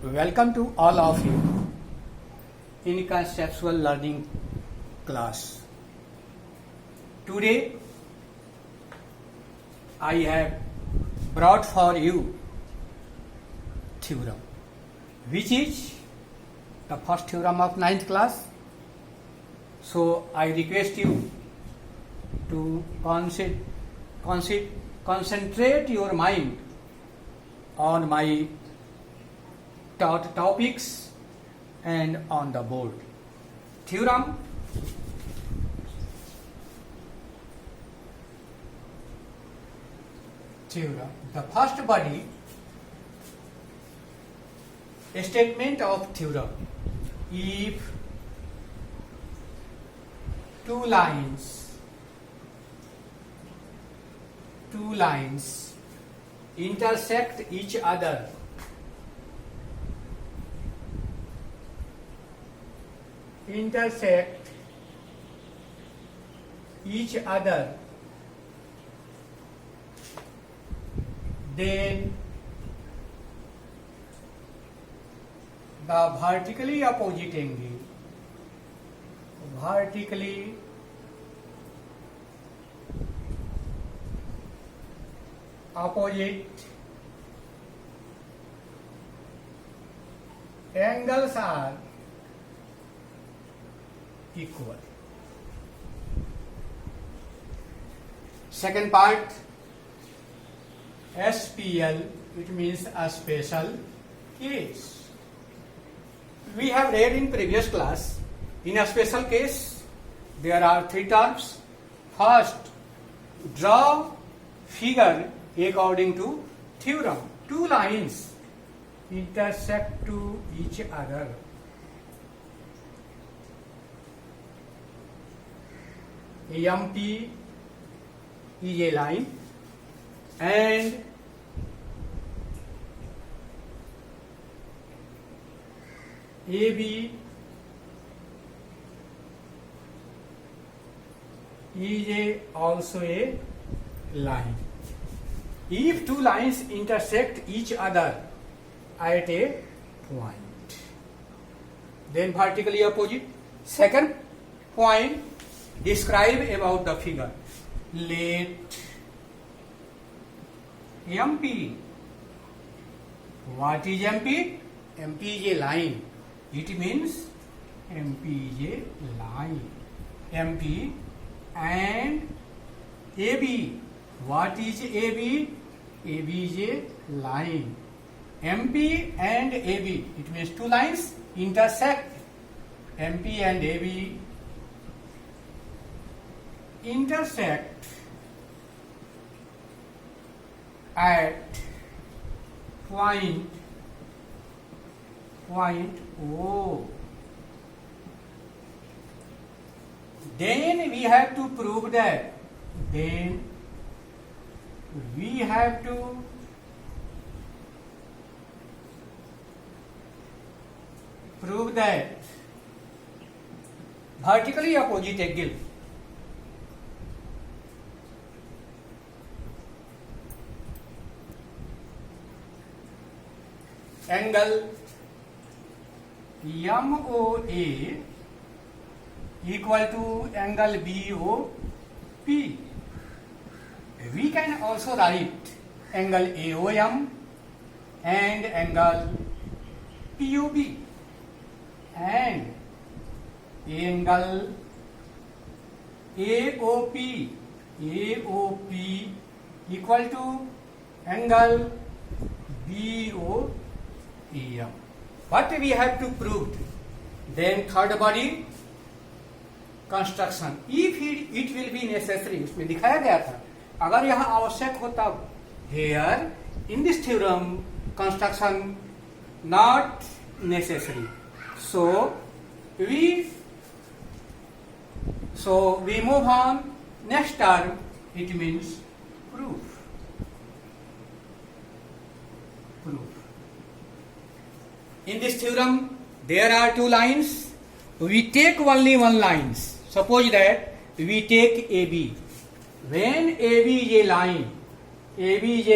Welcome to all of you in conceptual learning class. Today I have brought for you theorem, which is the first theorem of 9th class. So I request you to concentrate your mind on my taught topics and on the board. Theorem. The first body statement of theorem. If two lines intersect each other, then the vertically opposite angles are equal. Second part, SPL, which means a special case. We have read in previous class, in a special case, there are three terms. First, draw figure according to theorem. Two lines intersect to each other. MP is a line and AB is also a line. If two lines intersect each other at a point, then vertically opposite. Second point, describe about the figure. Let MP. What is MP? MP is a line. It means MP is a line. MP and AB. What is AB? AB is a line. MP and AB. It means two lines intersect. MP and AB intersect at point O. Then we have to prove that. Vertically opposite angle MOA equal to angle BOP. We can also write angle AOM and angle POB and angle AOP equal to angle BOEM. What we have to prove? Then third body construction. If it will be necessary, उसमें दिखाया गया था, अगर यहाँ आवश्यक हो तब. Here in this theorem construction not necessary. So we move on. Next term, it means proof. In this theorem, there are two lines. We take only one line. Suppose that we take AB. When AB is a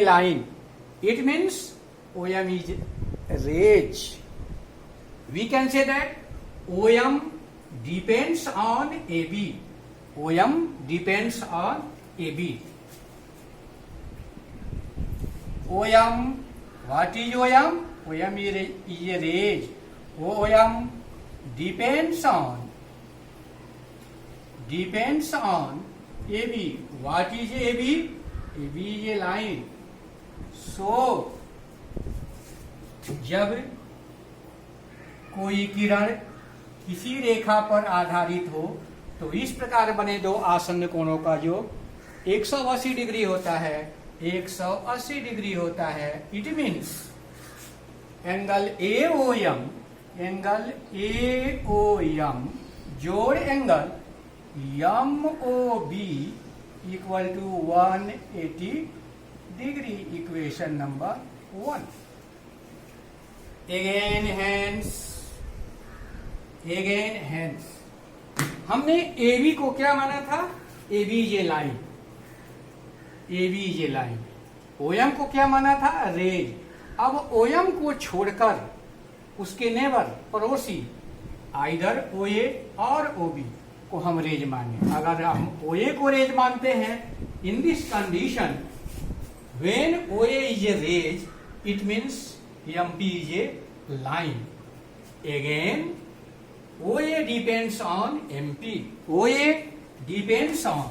line, it means OM is rays. We can say that OM depends on AB. OM depends on AB. OM, what is OM? OM is a rays. OM depends on AB. What is AB? AB is a line. So जब कोई किरण किसी रेखा पर आधारित हो तो इस प्रकार बने दो आसन्न कोणों का जो 180 डिग्री होता है, 180 डिग्री होता है. इट मीन्स एंगल AOM जोड़ angle MOB equal to 180 degree. Equation number 1. Again hence हमने AB को क्या माना था? AB ये लाइन. OM को क्या माना था? रेज. अब OM को छोड़कर उसके नेबर पड़ोसी आइदर OA और OB को हम रेज माने. अगर हम OA को रेज मानते हैं, in this condition when OA is a rays, it means MP is a line. Again, OA depends on MP. OA depends on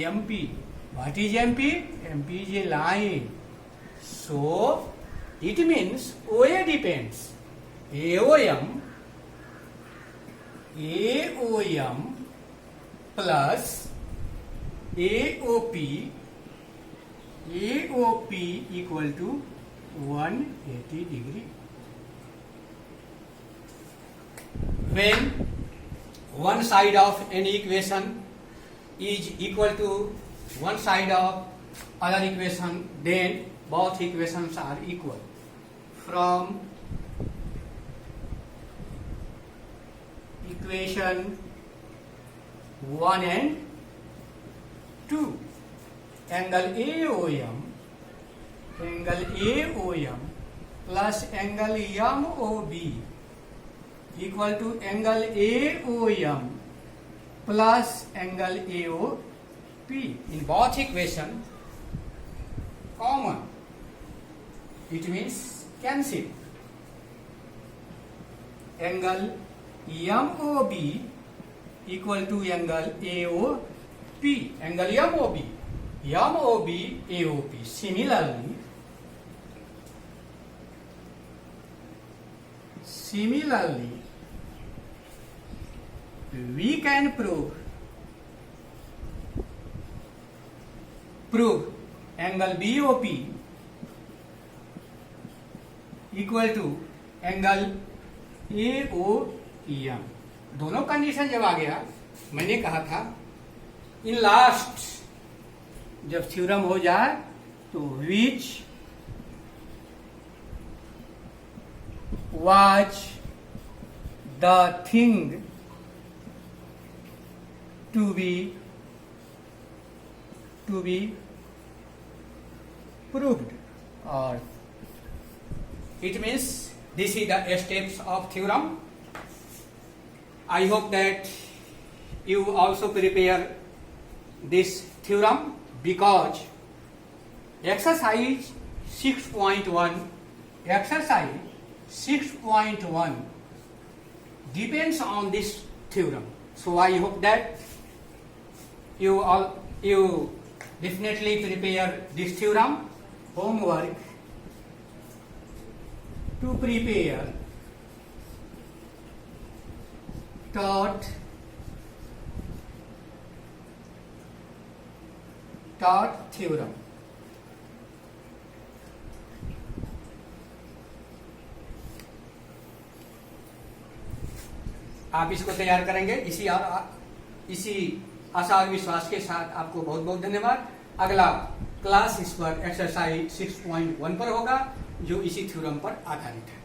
MP. What is MP? MP is a line. So it means OA depends. AOM plus AOP equal to 180 degree. When one side of any equation is equal to one side of other equation, then both equations are equal. From equation 1 and 2, angle AOM plus angle MOB equal to angle AOM plus angle AOP. In both equations, common. It means cancel. Angle MOB equal to angle AOP. Angle MOB, AOP. Similarly, we can prove angle BOP equal to angle AOM. दोनों condition जब आ गया, मैंने कहा था in last जब theorem हो जाए तो which was the thing to be proved, or it means this is the steps of theorem. I hope that you also prepare this theorem, because exercise 6.1 depends on this theorem. So I hope that you definitely prepare this theorem. Homework to prepare taught theorem. आप इसको तैयार करेंगे इसी आशा और विश्वास के साथ. आपको बहुत बहुत धन्यवाद. अगला क्लास इस पर एक्सरसाइज 6.1 पर होगा, जो इसी थ्योरम पर आधारित है.